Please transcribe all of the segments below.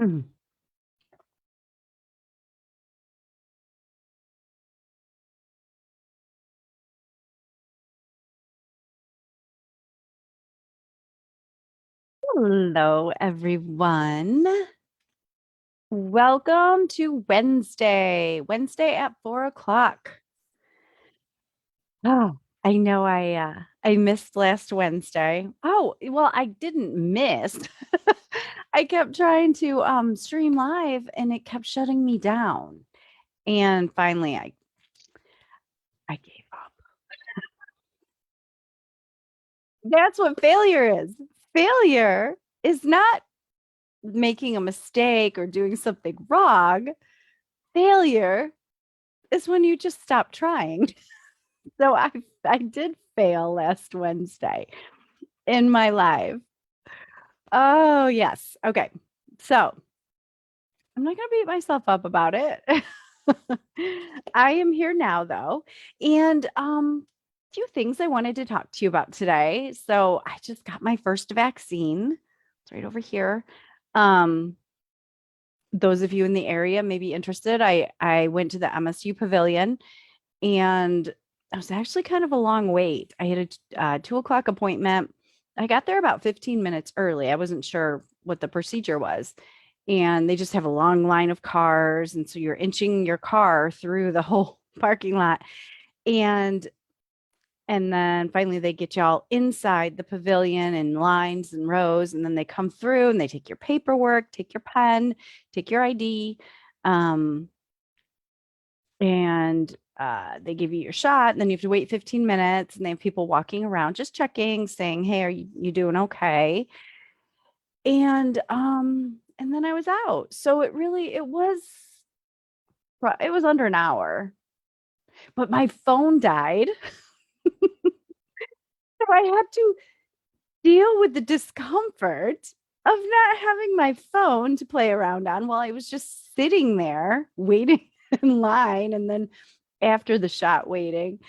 Mhm. Hello, everyone. Welcome to Wednesday at 4 o'clock. Oh, I know I missed last Wednesday. Oh, well, I didn't miss. I kept trying to stream live and it kept shutting me down. And finally I gave up. That's what failure is. Failure is not making a mistake or doing something wrong. Failure is when you just stop trying. So I did fail last Wednesday in my live. Oh, yes. Okay. So I'm not going to beat myself up about it. I am here now though. And few things I wanted to talk to you about today. So I just got my first vaccine. It's right over here. Um those of you in the area may be interested. I went to the MSU Pavilion and it was actually kind of a long wait. I had a 2 o'clock appointment. I got there about 15 minutes early. I wasn't sure what the procedure was. And they just have a long line of cars. And so you're inching your car through the whole parking lot. And and then finally they get you all inside the pavilion in lines and rows. And then they come through and they take your paperwork, take your pen, take your ID. Um, and they give you your shot, and then you have to wait 15 minutes, and they have people walking around just checking, saying, "Hey, are you doing okay?" And then I was out. So it was under an hour, but my phone died. So I had to deal with the discomfort of not having my phone to play around on while I was just sitting there waiting in line and then after the shot waiting.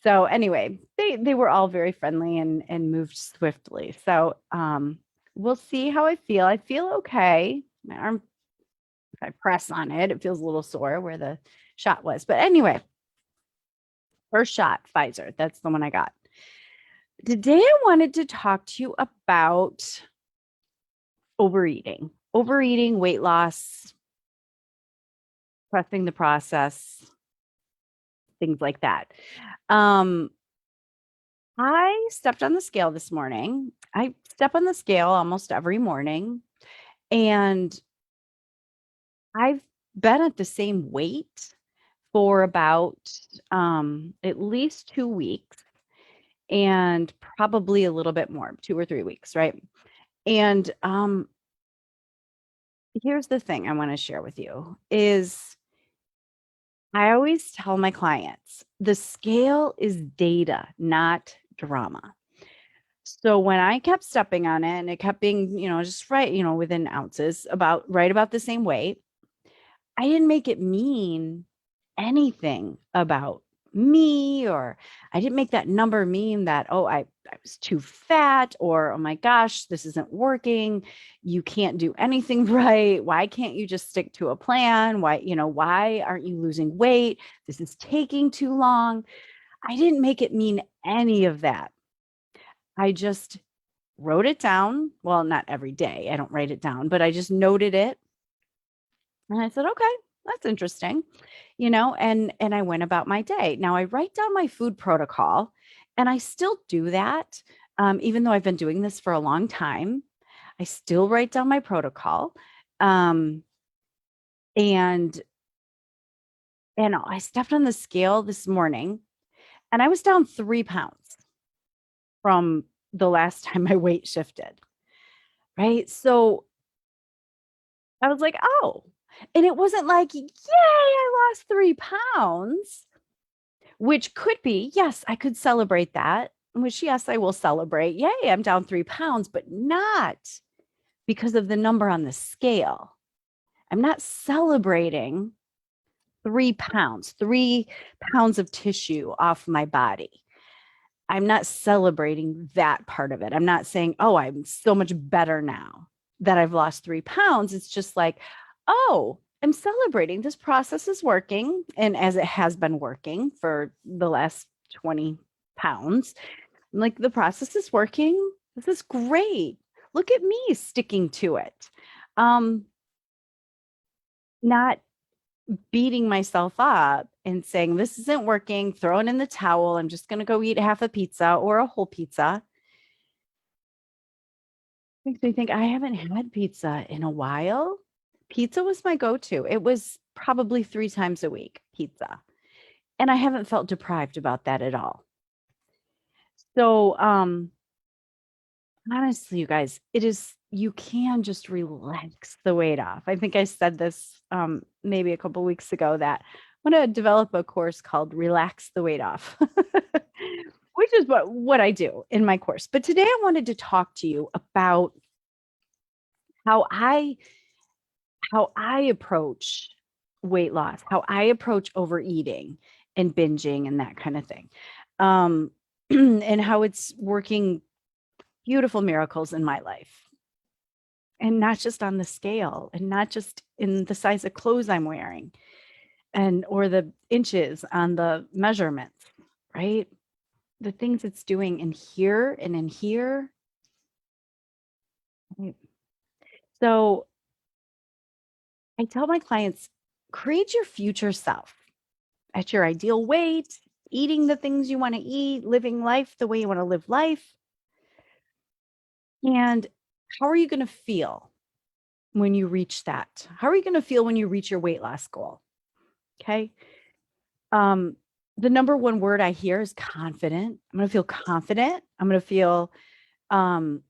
So anyway, they were all very friendly and moved swiftly. So we'll see how I feel. I feel okay. My arm, if I press on it, it feels a little sore where the shot was. But anyway, first shot, Pfizer. That's the one I got. Today I wanted to talk to you about overeating, weight loss, trusting the process, things like that. Um, I stepped on the scale this morning. I step on the scale almost every morning, and I've been at the same weight for about at least 2 weeks and probably a little bit more, 2 or 3 weeks, right? And here's the thing I want to share with you is I always tell my clients the scale is data, not drama. So when I kept stepping on it and it kept being, just right, within ounces, right about the same weight, I didn't make it mean anything about me, or I didn't make that number mean that, oh, I was too fat, or oh my gosh, this isn't working. You can't do anything right. Why can't you just stick to a plan? Why aren't you losing weight? This is taking too long. I didn't make it mean any of that. I just wrote it down. Well, not every day. I don't write it down, but I just noted it. And I said, okay, that's interesting, and I went about my day. Now I write down my food protocol and I still do that. Even though I've been doing this for a long time, I still write down my protocol. Um, and, and I stepped on the scale this morning and I was down 3 pounds from the last time my weight shifted. Right. So I was like, oh, and it wasn't like, yay, I lost 3 pounds, which could be, yes, I could celebrate that, which, yes, I will celebrate. Yay, I'm down 3 pounds, but not because of the number on the scale. I'm not celebrating 3 pounds, 3 pounds of tissue off my body. I'm not celebrating that part of it. I'm not saying, oh, I'm so much better now. that I've lost 3 pounds, it's just like, oh, I'm celebrating. This process is working. And as it has been working for the last 20 pounds, I'm like, the process is working. This is great. Look at me sticking to it. Um, Not beating myself up and saying, this isn't working, throwing in the towel. I'm just going to go eat half a pizza or a whole pizza. Makes me think I haven't had pizza in a while. Pizza was my go-to. It was probably 3 times a week, pizza. And I haven't felt deprived about that at all. So, honestly, you guys, you can just relax the weight off. I think I said this maybe a couple weeks ago that I'm going to develop a course called Relax the Weight Off, which is what I do in my course. But today I wanted to talk to you about how I approach weight loss, how I approach overeating and binging and that kind of thing. Um, and how it's working beautiful miracles in my life. And not just on the scale and not just in the size of clothes I'm wearing or the inches on the measurements, right? The things it's doing in here and in here. Right? So I tell my clients, create your future self at your ideal weight, eating the things you want to eat, living life the way you want to live life. And how are you going to feel when you reach that? How are you going to feel when you reach your weight loss goal? Okay. The number one word I hear is confident. I'm going to feel confident. I'm going to feel um,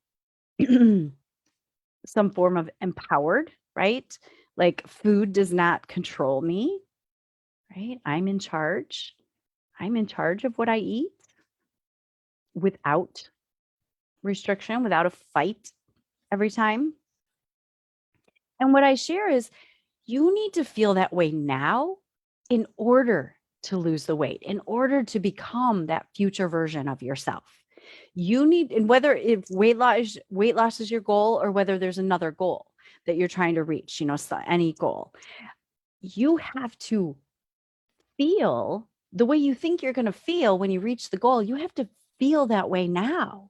some form of empowered, right? Like food does not control me, right? I'm in charge. I'm in charge of what I eat without restriction, without a fight every time. And what I share is you need to feel that way now in order to lose the weight, in order to become that future version of yourself. You need, and whether if weight loss is your goal or whether there's another goal that you're trying to reach, any goal, you have to feel the way you think you're going to feel when you reach the goal. You have to feel that way now.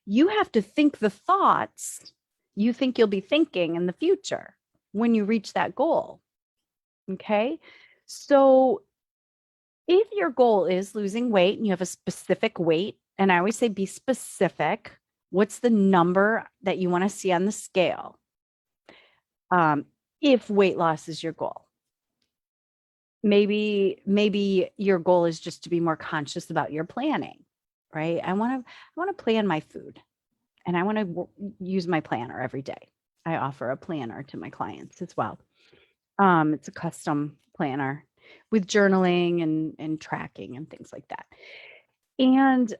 You have to think the thoughts you think you'll be thinking in the future when you reach that goal. Okay. So if your goal is losing weight and you have a specific weight, and I always say be specific, what's the number that you want to see on the scale? If weight loss is your goal, maybe your goal is just to be more conscious about your planning, right? I want to plan my food and I want to use my planner every day. I offer a planner to my clients as well. It's a custom planner with journaling and tracking and things like that. And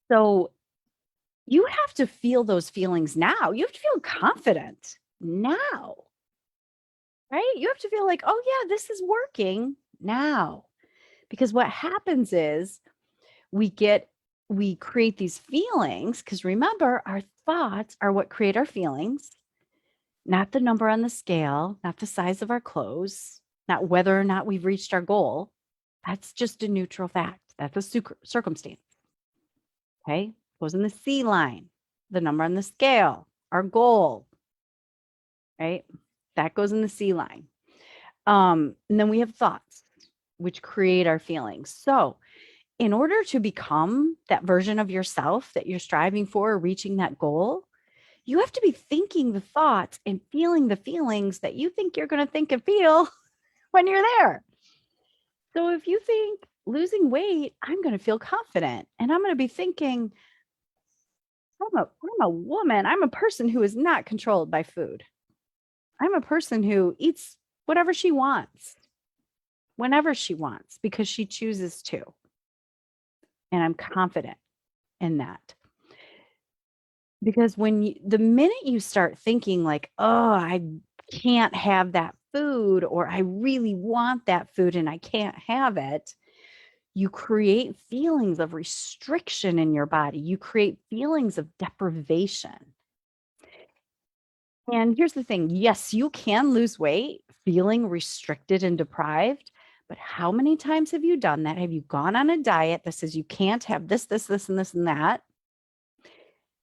so you have to feel those feelings now. You have to feel confident now, right? You have to feel like, oh yeah, this is working now. Because what happens is we create these feelings, because remember, our thoughts are what create our feelings, not the number on the scale, not the size of our clothes, not whether or not we've reached our goal. That's just a neutral fact. That's a circumstance. Okay. Goes in the C line, the number on the scale, our goal, right? That goes in the C line. And then we have thoughts, which create our feelings. So in order to become that version of yourself that you're striving for, reaching that goal, you have to be thinking the thoughts and feeling the feelings that you think you're going to think and feel when you're there. So if you think losing weight, I'm going to feel confident and I'm going to be thinking, I'm a woman. I'm a person who is not controlled by food. I'm a person who eats whatever she wants, whenever she wants, because she chooses to. And I'm confident in that. Because the minute you start thinking like, oh, I can't have that food, or I really want that food and I can't have it, you create feelings of restriction in your body. You create feelings of deprivation. And here's the thing. Yes, you can lose weight feeling restricted and deprived, but how many times have you done that? Have you gone on a diet that says you can't have this, and that,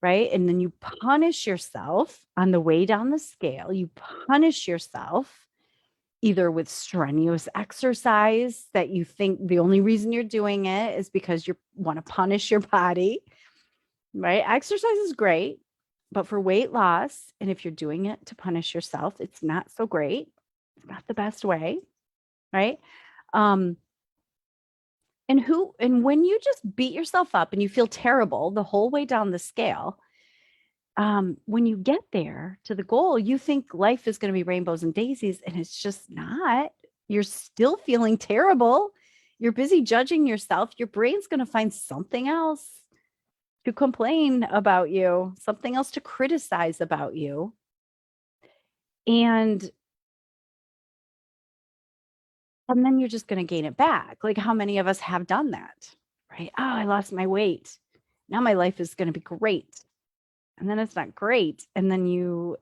right? And then you punish yourself on the way down the scale. You punish yourself either with strenuous exercise that you think the only reason you're doing it is because you want to punish your body, right? Exercise is great, but for weight loss, and if you're doing it to punish yourself, it's not so great. It's not the best way, right? Um, and when you just beat yourself up and you feel terrible the whole way down the scale, when you get there to the goal, you think life is going to be rainbows and daisies, and it's just not. You're still feeling terrible. You're busy judging yourself. Your brain's going to find something else to complain about you, something else to criticize about you. And and then you're just going to gain it back. Like how many of us have done that, right? Oh, I lost my weight. Now my life is going to be great. And then it's not great. And then you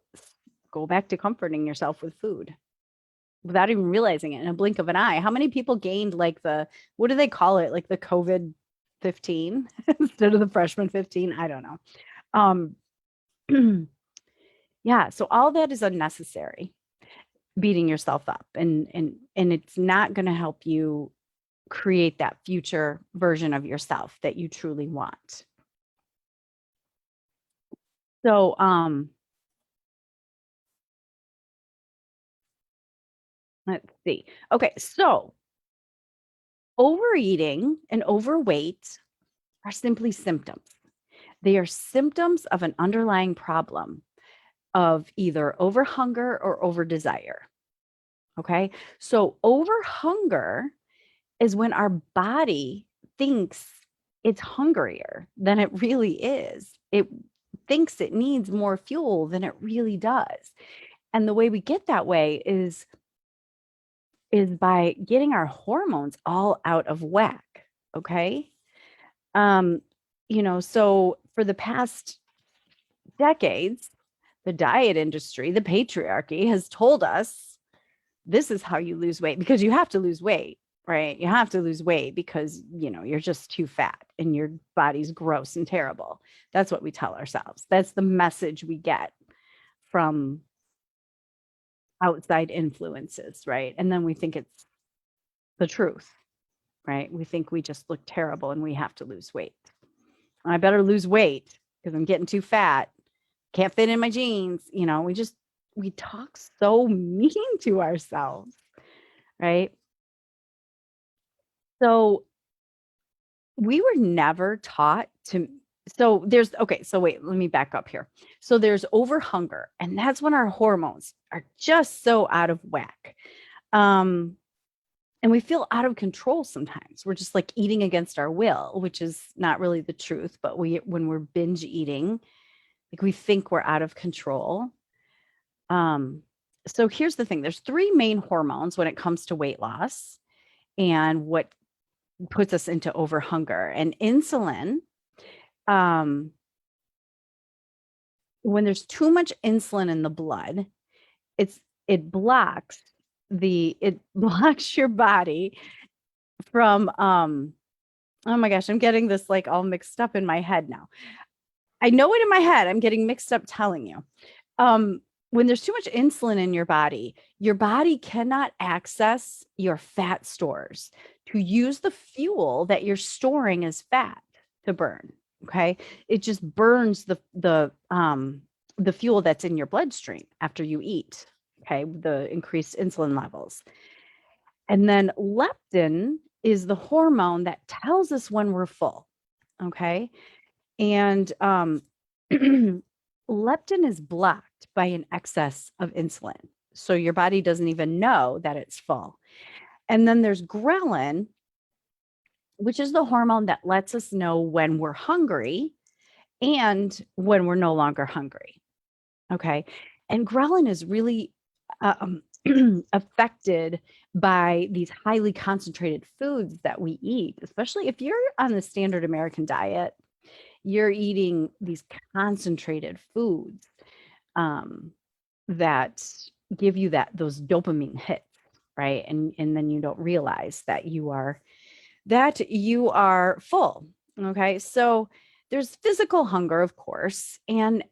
go back to comforting yourself with food without even realizing it in a blink of an eye. How many people gained like what do they call it? Like the COVID 15 instead of the freshman 15? I don't know. Yeah. So all that is unnecessary, beating yourself up, and it's not going to help you create that future version of yourself that you truly want. So, let's see. Okay. So overeating and overweight are simply symptoms. They are symptoms of an underlying problem of either overhunger or overdesire. Okay. So overhunger is when our body thinks it's hungrier than it really is. It thinks it needs more fuel than it really does. And the way we get that way is by getting our hormones all out of whack. Okay. Um, so for the past decades, the diet industry, the patriarchy has told us this is how you lose weight, because you have to lose weight, right? You have to lose weight because, you're just too fat and your body's gross and terrible. That's what we tell ourselves. That's the message we get from outside influences, right? And then we think it's the truth, right? We think we just look terrible and we have to lose weight. I better lose weight because I'm getting too fat. Can't fit in my jeans. We talk so mean to ourselves, right? So we were never taught to. So wait, let me back up here. So there's overhunger, and that's when our hormones are just so out of whack. And we feel out of control sometimes. We're just like eating against our will, which is not really the truth. But when we're binge eating, like we think we're out of control. So here's the thing. There's three main hormones when it comes to weight loss and what puts us into overhunger. And insulin, when there's too much insulin in the blood, it blocks your body from oh my gosh, I'm getting this like all mixed up in my head now. I know it in my head. I'm getting mixed up telling you. When there's too much insulin in your body cannot access your fat stores to use the fuel that you're storing as fat to burn. Okay. It just burns the fuel that's in your bloodstream after you eat. Okay. The increased insulin levels. And then leptin is the hormone that tells us when we're full. Okay. And leptin is blocked by an excess of insulin. So your body doesn't even know that it's full. And then there's ghrelin, which is the hormone that lets us know when we're hungry and when we're no longer hungry. Okay. And ghrelin is really affected by these highly concentrated foods that we eat, especially if you're on the standard American diet. You're eating these concentrated foods. that give you those dopamine hits, right? And then you don't realize that you are full. Okay. So there's physical hunger, of course, and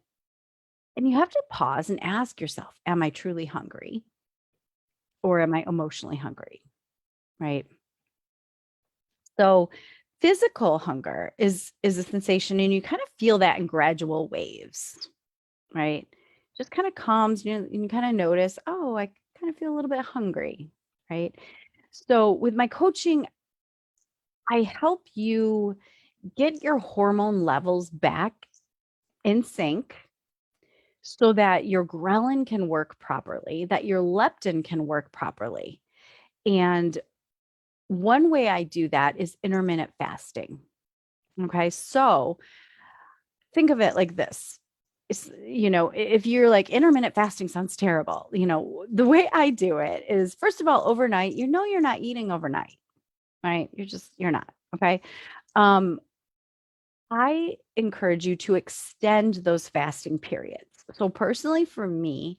you have to pause and ask yourself, am I truly hungry or am I emotionally hungry? Right? So physical hunger is a sensation, and you kind of feel that in gradual waves, right? Just kind of comes, and you kind of notice, oh, I kind of feel a little bit hungry, right? So with my coaching, I help you get your hormone levels back in sync so that your ghrelin can work properly, that your leptin can work properly. And one way I do that is intermittent fasting. Okay. So think of it like this. If you're like intermittent fasting sounds terrible, the way I do it is, first of all, overnight, you're not eating overnight, right? You're not. Okay. Um, I encourage you to extend those fasting periods. So personally for me,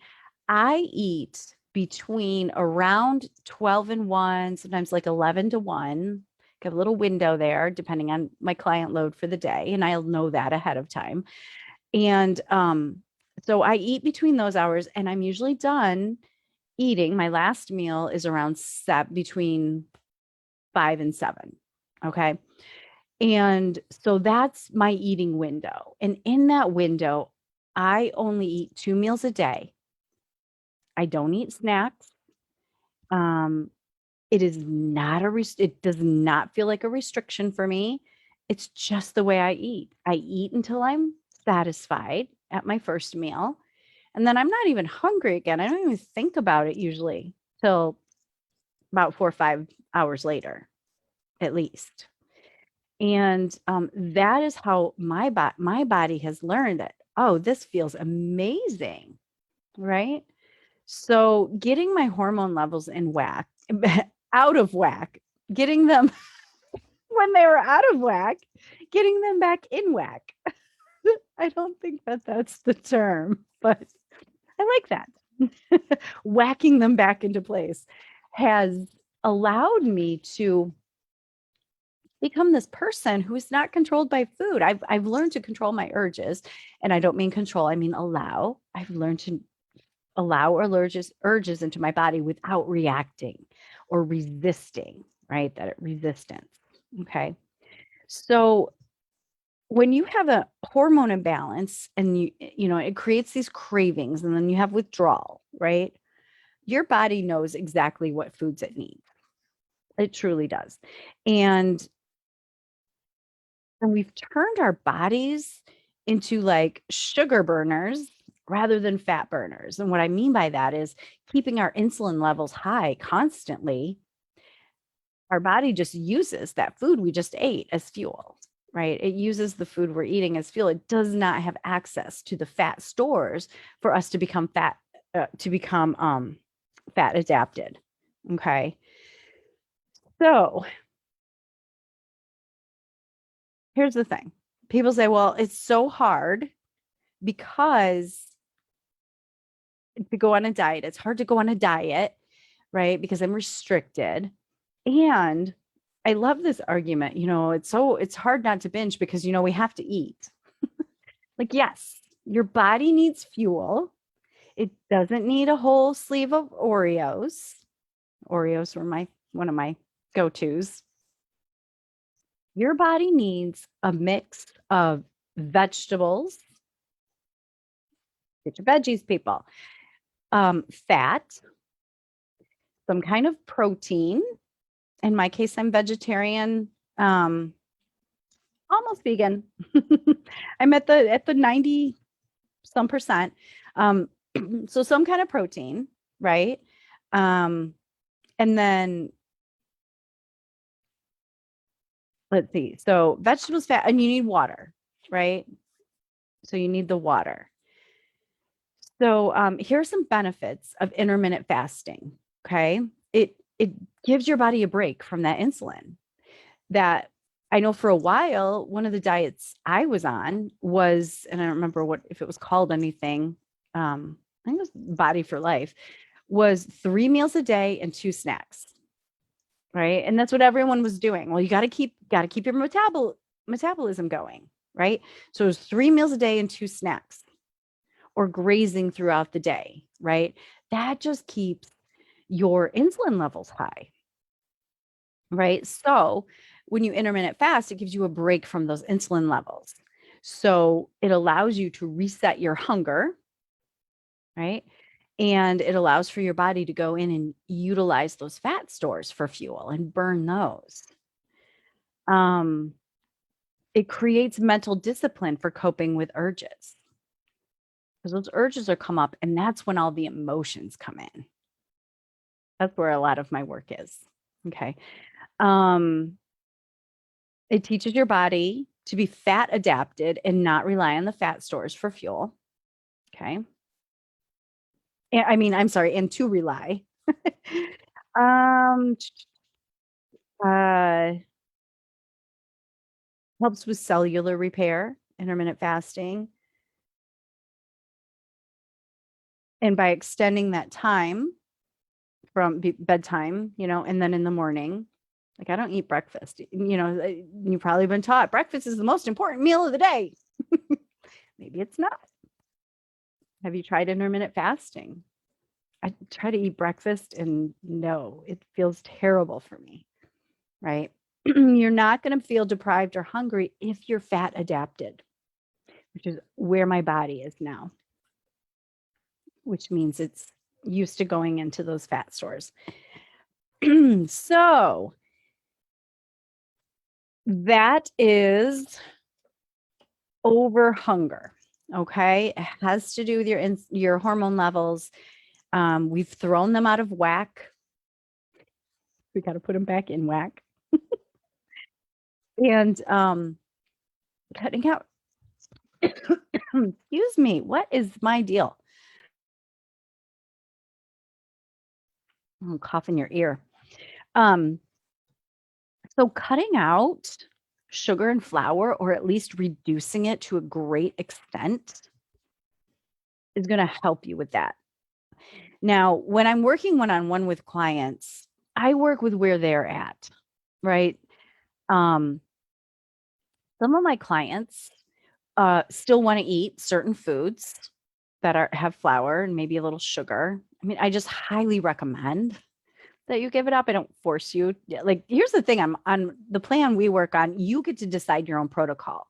I eat between around 12 and 1, sometimes like 11 to 1. Got a little window there depending on my client load for the day, and I'll know that ahead of time. And so I eat between those hours, and I'm usually done eating. My last meal is around between 5 and 7. Okay. And so that's my eating window. And in that window, I only eat 2 meals a day. I don't eat snacks. Um, it is not it does not feel like a restriction for me. It's just the way I eat. I eat until I'm satisfied at my first meal. And then I'm not even hungry again. I don't even think about it usually till about 4 or 5 hours later, at least. And that is how my body has learned that, oh, this feels amazing, right? So getting my hormone levels in whack, out of whack, getting them when they were out of whack, getting them back in whack. I don't think that that's the term, but I like that. Whacking them back into place has allowed me to become this person who is not controlled by food. I've learned to control my urges, and I don't mean control, I mean allow. I've learned to allow urges into my body without reacting or resisting, right? That resistance. Okay. So when you have a hormone imbalance and it creates these cravings, and then you have withdrawal, right? Your body knows exactly what foods it needs. It truly does. And we've turned our bodies into like sugar burners rather than fat burners. And what I mean by that is keeping our insulin levels high constantly. Our body just uses that food we just ate as fuel, right? It uses the food we're eating as fuel. It does not have access to the fat stores for us to become fat adapted. Okay. So here's the thing. People say, well, it's so hard because to go on a diet. It's hard to go on a diet, right? Because I'm restricted. And I love this argument. It's hard not to binge because we have to eat. Like, yes, your body needs fuel. It doesn't need a whole sleeve of Oreos. Oreos were one of my go-tos. Your body needs a mix of vegetables, get your veggies, people, fat, some kind of protein. In my case, I'm vegetarian, almost vegan. I'm at the 90 some percent. So some kind of protein, right? And then let's see. So vegetables, fat, and you need water, right? So you need the water. So here are some benefits of intermittent fasting. Okay. It gives your body a break from that insulin. That I know for a while, one of the diets I was on was, and I don't remember if it was called anything. I think it was Body for Life, was 3 meals a day and 2 snacks, right? And that's what everyone was doing. Well, you got to keep your metabolism going, right? So it was 3 meals a day and 2 snacks, or grazing throughout the day, right? That just keeps your insulin levels high, right? So when you intermittent fast, it gives you a break from those insulin levels. So it allows you to reset your hunger, right? And it allows for your body to go in and utilize those fat stores for fuel and burn those. Um, it creates mental discipline for coping with urges, because those urges are come up, and that's when all the emotions come in. That's where a lot of my work is. Okay. Um, it teaches your body to be fat adapted and not rely on the fat stores for fuel. Okay. And, I mean, I'm sorry, and to rely. um, uh, helps with cellular repair, intermittent fasting. And by extending that time from bedtime, and then in the morning, like I don't eat breakfast. You've probably been taught breakfast is the most important meal of the day. Maybe it's not. Have you tried intermittent fasting? I try to eat breakfast and no, it feels terrible for me, right? You're not going to feel deprived or hungry if you're fat adapted, which is where my body is now, which means it's used to going into those fat stores. So that is over hunger. Okay. It has to do with your hormone levels. We've thrown them out of whack. We got to put them back in whack. And cutting out, excuse me, what is my deal? I'll cough in your ear. So cutting out sugar and flour, or at least reducing it to a great extent, is going to help you with that. Now, when I'm working one-on-one with clients, I work with where they're at, right? Some of my clients still want to eat certain foods that have flour and maybe a little sugar. I mean, I just highly recommend that you give it up. I don't force you. Like, here's the thing, I'm on the plan we work on. You get to decide your own protocol.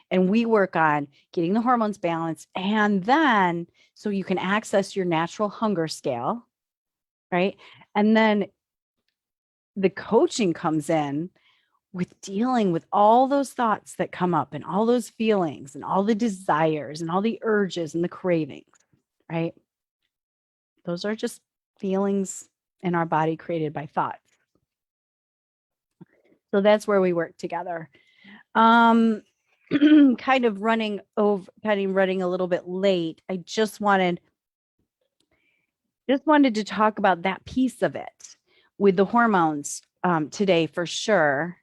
And we work on getting the hormones balanced. And then so you can access your natural hunger scale, right? And then the coaching comes in with dealing with all those thoughts that come up and all those feelings and all the desires and all the urges and the cravings, right? Those are just feelings in our body created by thoughts. So that's where we work together. Kind of running a little bit late. I just wanted to talk about that piece of it with the hormones today for sure.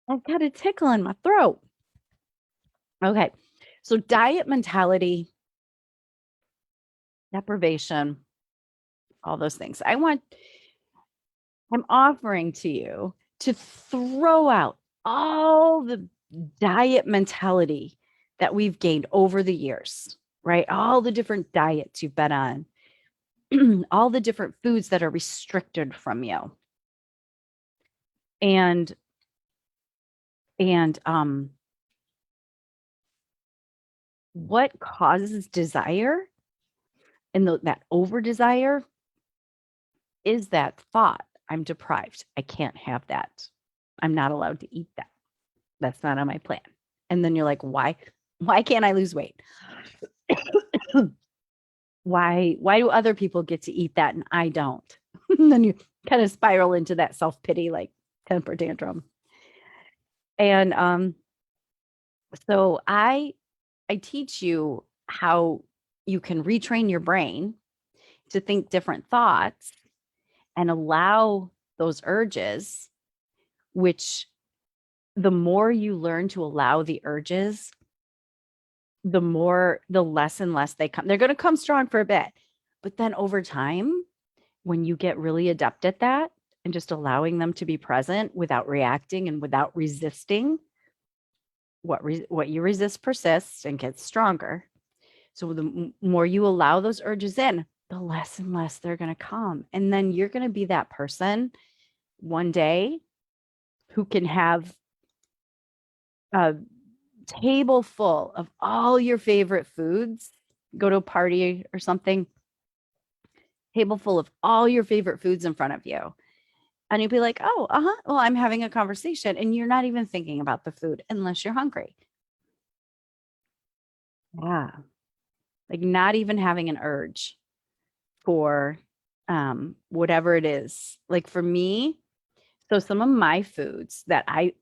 I've got a tickle in my throat. Okay. So diet mentality, deprivation, all those things. I'm offering to you to throw out all the diet mentality that we've gained over the years, right? All the different diets you've been on, all the different foods that are restricted from you. And what causes desire and that over desire is that thought, I'm deprived. I can't have that. I'm not allowed to eat that. That's not on my plan. And then you're like, why can't I lose weight? Why do other people get to eat that and I don't? And then you kind of spiral into that self-pity, like temper tantrum. And so I teach you how you can retrain your brain to think different thoughts and allow those urges, which the more you learn to allow the urges, the less and less they come. They're going to come strong for a bit. But then over time, when you get really adept at that and just allowing them to be present without reacting and without resisting, what you resist persists and gets stronger. So the more you allow those urges in, the less and less they're going to come. And then you're going to be that person one day who can have a table full of all your favorite foods, go to a party or something, table full of all your favorite foods in front of you. And you'll be like, oh, well, I'm having a conversation. And you're not even thinking about the food unless you're hungry. Yeah. Like not even having an urge for whatever it is. Like for me, so some of my foods that I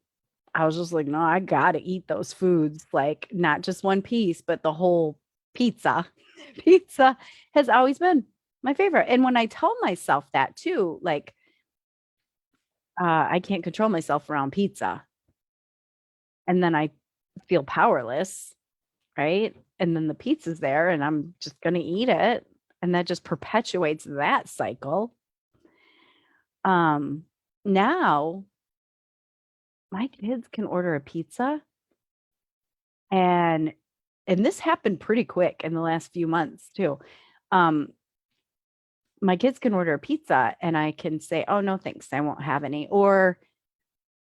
was just like, no, I gotta eat those foods, like not just one piece, but the whole pizza. Pizza has always been my favorite. And when I tell myself that too, like I can't control myself around pizza. And then I feel powerless, right? And then the pizza's there and I'm just gonna eat it. And that just perpetuates that cycle. Um, Now my kids can order a pizza and this happened pretty quick in the last few months too. Um, my kids can order a pizza and I can say, "Oh, no, thanks. I won't have any." Or,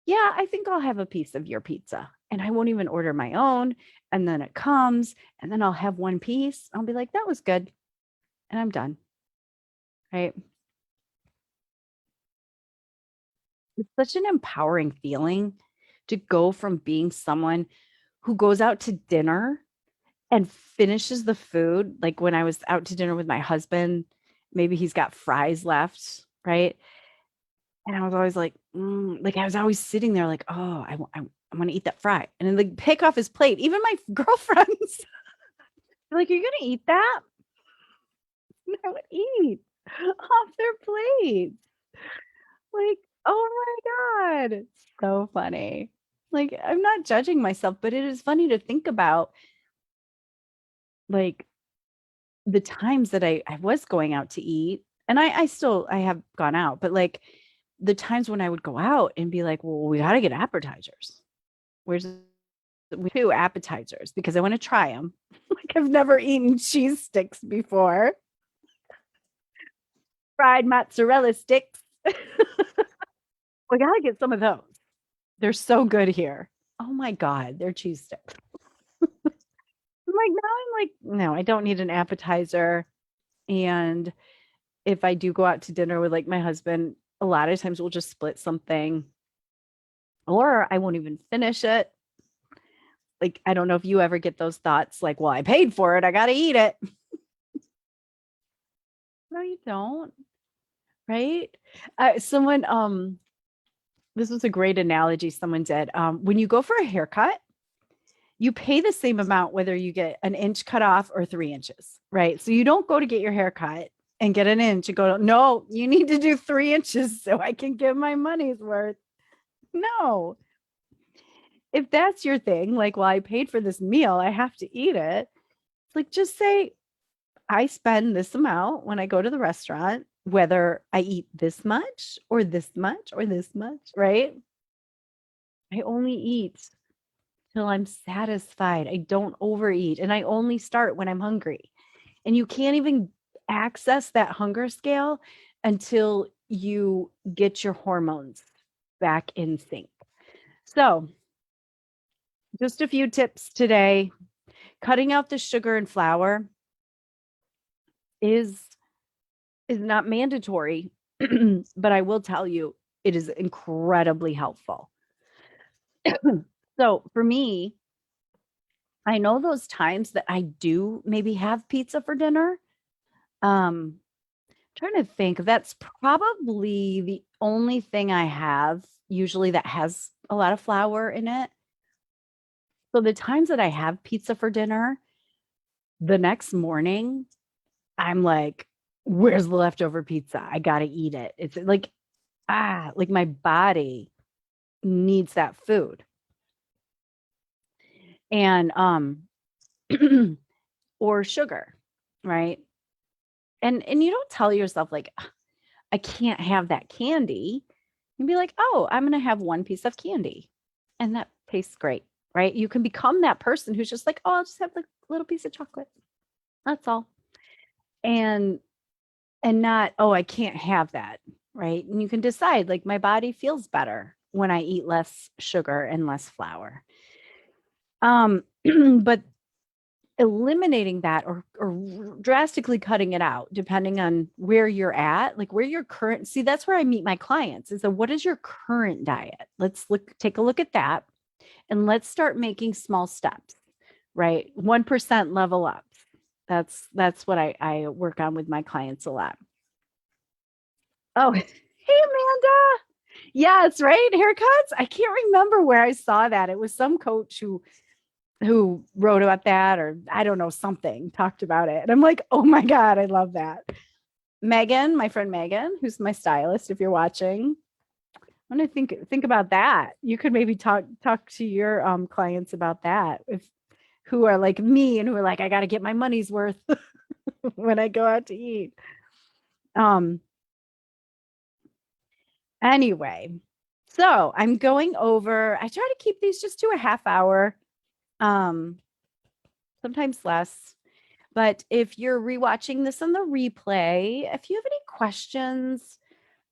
"Yeah, I think I'll have a piece of your pizza." And I won't even order my own. And then it comes and then I'll have one piece. I'll be like, "That was good." And I'm done. Right? It's such an empowering feeling to go from being someone who goes out to dinner and finishes the food. Like when I was out to dinner with my husband, maybe he's got fries left, right? And I was always like, like I was always sitting there like, oh, I want to eat that fry. And then like pick off his plate. Even my girlfriends are like, "You're gonna eat that?" And I would eat off their plates. Like, oh my God. So funny. Like, I'm not judging myself, but it is funny to think about like the times that I was going out to eat, and I still I have gone out, but like the times when I would go out and be like, well, we got to get appetizers. Where's two appetizers because I want to try them. Like I've never eaten cheese sticks before. Fried mozzarella sticks. We got to get some of those. They're so good here. Oh my God, they're cheese sticks. I'm like, now I'm like, no, I don't need an appetizer. And if I do go out to dinner with like my husband, a lot of times we'll just split something or I won't even finish it. Like, I don't know if you ever get those thoughts like, well, I paid for it. I got to eat it. No, you don't. Right. This was a great analogy someone did. When you go for a haircut, you pay the same amount whether you get an inch cut off or 3 inches, right? So you don't go to get your hair cut and get an inch and go, no, you need to do 3 inches so I can get my money's worth. No. If that's your thing, like, well, I paid for this meal, I have to eat it. Like, just say, I spend this amount when I go to the restaurant, whether I eat this much or this much or this much, right? I only eat till I'm satisfied. I don't overeat and I only start when I'm hungry. And you can't even access that hunger scale until you get your hormones back in sync. So, just a few tips today. Cutting out the sugar and flour is not mandatory, but I will tell you it is incredibly helpful. So, for me, I know those times that I do maybe have pizza for dinner. Um, Trying to think, that's probably the only thing I have usually that has a lot of flour in it. So the times that I have pizza for dinner, the next morning, I'm like, where's the leftover pizza? I gotta eat it. It's like, like my body needs that food. and or sugar, right? And you don't tell yourself like, "Ugh, I can't have that candy." You be like, "Oh, I'm gonna have one piece of candy." And that tastes great, right? You can become that person who's just like, "Oh, I'll just have like a little piece of chocolate. That's all." And not, "Oh, I can't have that." Right? And you can decide like my body feels better when I eat less sugar and less flour. But eliminating that or drastically cutting it out depending on where you're at, like where your current see, that's where I meet my clients is that what is your current diet? Let's take a look at that and let's start making small steps, right? 1% level up. That's what I work on with my clients a lot. Oh, hey Amanda. Yes, right. Haircuts. I can't remember where I saw that. It was some coach who wrote about that, or I don't know, something talked about it. And I'm like, oh my God, I love that. Megan, my friend Megan, who's my stylist, if you're watching, I want to think about that. You could maybe talk to your clients about that, if who are like me and who are like, I gotta get my money's worth when I go out to eat. Um anyway, so I'm going over, I try to keep these just to a half hour, um, sometimes less. But if you're rewatching this on the replay, if you have any questions,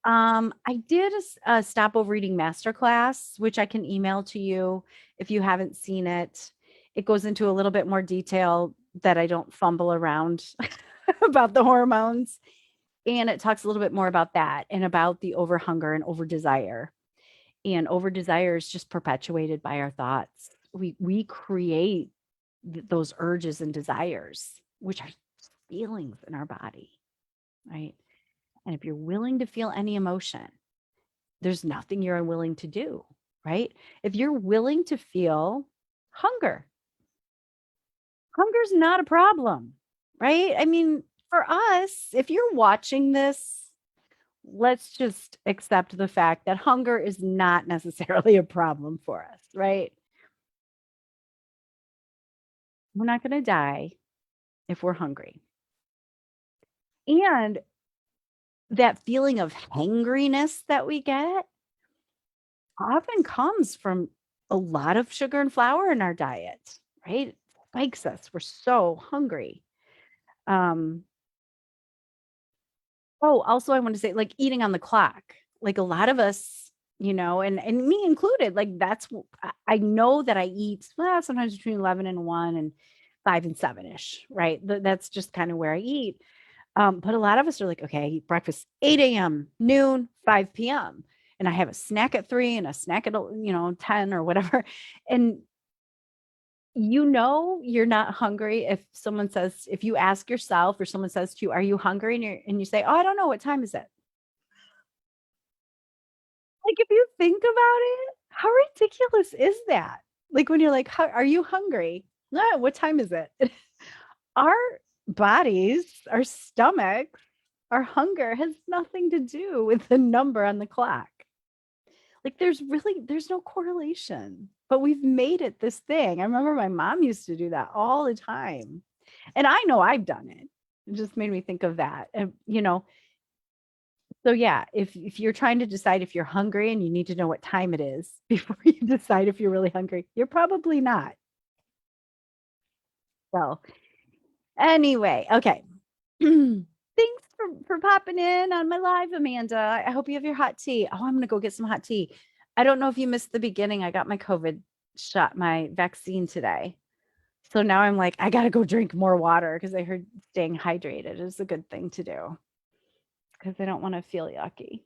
I did a Stop Overeating masterclass, which I can email to you if you haven't seen it. It goes into a little bit more detail that I don't fumble around about the hormones. And it talks a little bit more about that and about the over hunger and over desire. And over desire is just perpetuated by our thoughts. We create those urges and desires, which are feelings in our body, right? And if you're willing to feel any emotion, there's nothing you're unwilling to do, right? If you're willing to feel hunger, hunger's not a problem, right? I mean, for us, if you're watching this, let's just accept the fact that hunger is not necessarily a problem for us, right? We're not going to die if we're hungry. And that feeling of hangriness that we get often comes from a lot of sugar and flour in our diet, right? It spikes us. We're so hungry. Um, oh, also I want to say like eating on the clock. Like a lot of us, and me included, like I know that I eat sometimes between 11 and 1 and 5 and 7ish, right? That's just kind of where I eat. But a lot of us are like, okay, I eat breakfast 8 a.m., noon, 5 p.m. And I have a snack at 3 and a snack at 10 or whatever. And you're not hungry if you ask yourself or someone says to you, are you hungry? And you say, oh, I don't know, what time is it? Like if you think about it, how ridiculous is that? Like when you're like, are you hungry? No, what time is it? Our bodies, our stomachs, our hunger has nothing to do with the number on the clock. Like there's no correlation, but we've made it this thing. I remember my mom used to do that all the time. And I know I've done it. It just made me think of that. And so yeah, if you're trying to decide if you're hungry and you need to know what time it is before you decide if you're really hungry, you're probably not. So anyway, okay. Thanks for popping in on my live, Amanda. I hope you have your hot tea. Oh, I'm gonna go get some hot tea. I don't know if you missed the beginning. I got my COVID shot, my vaccine today. So now I'm like, I gotta go drink more water because I heard staying hydrated is a good thing to do because I don't want to feel yucky.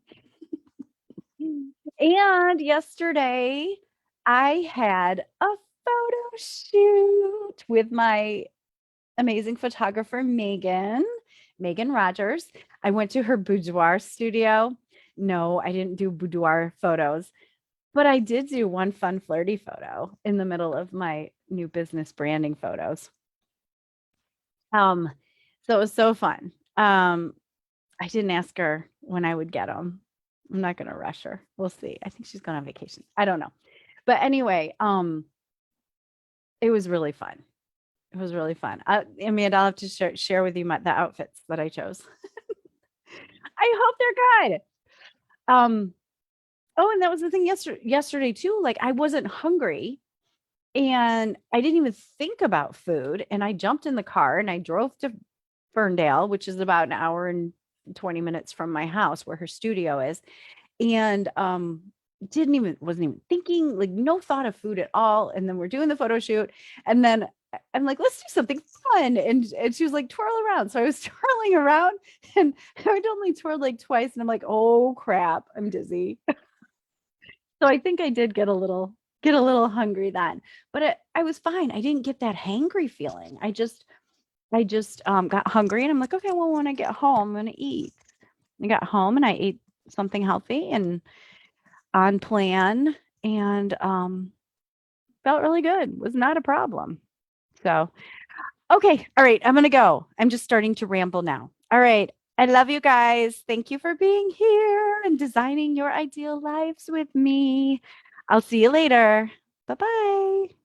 And yesterday I had a photo shoot with my amazing photographer, Megan Rogers. I went to her boudoir studio. No, I didn't do boudoir photos, but I did do one fun flirty photo in the middle of my new business branding photos. Um, so it was so fun. I didn't ask her when I would get them. I'm not going to rush her. We'll see. I think she's going on vacation. I don't know. But anyway, It was really fun. It was really fun. Amanda, I'll have to share with you the outfits that I chose. I hope they're good. Um, oh, and that was the thing yesterday too. Like I wasn't hungry and I didn't even think about food. And I jumped in the car and I drove to Ferndale, which is about an hour and 20 minutes from my house where her studio is. And didn't even wasn't even thinking, like no thought of food at all. And then we're doing the photo shoot. And then I'm like, let's do something fun. And she was like, twirl around. So I was twirling around and I'd only twirled like twice. And I'm like, oh crap, I'm dizzy. So I think I did get a little hungry then, but I was fine. I didn't get that hangry feeling. I just got hungry and I'm like, okay, well, when I get home, I'm gonna eat. I got home and I ate something healthy and on plan and felt really good. Was not a problem. So, okay, all right, I'm gonna go. I'm just starting to ramble now. All right. I love you guys. Thank you for being here and designing your ideal lives with me. I'll see you later. Bye bye.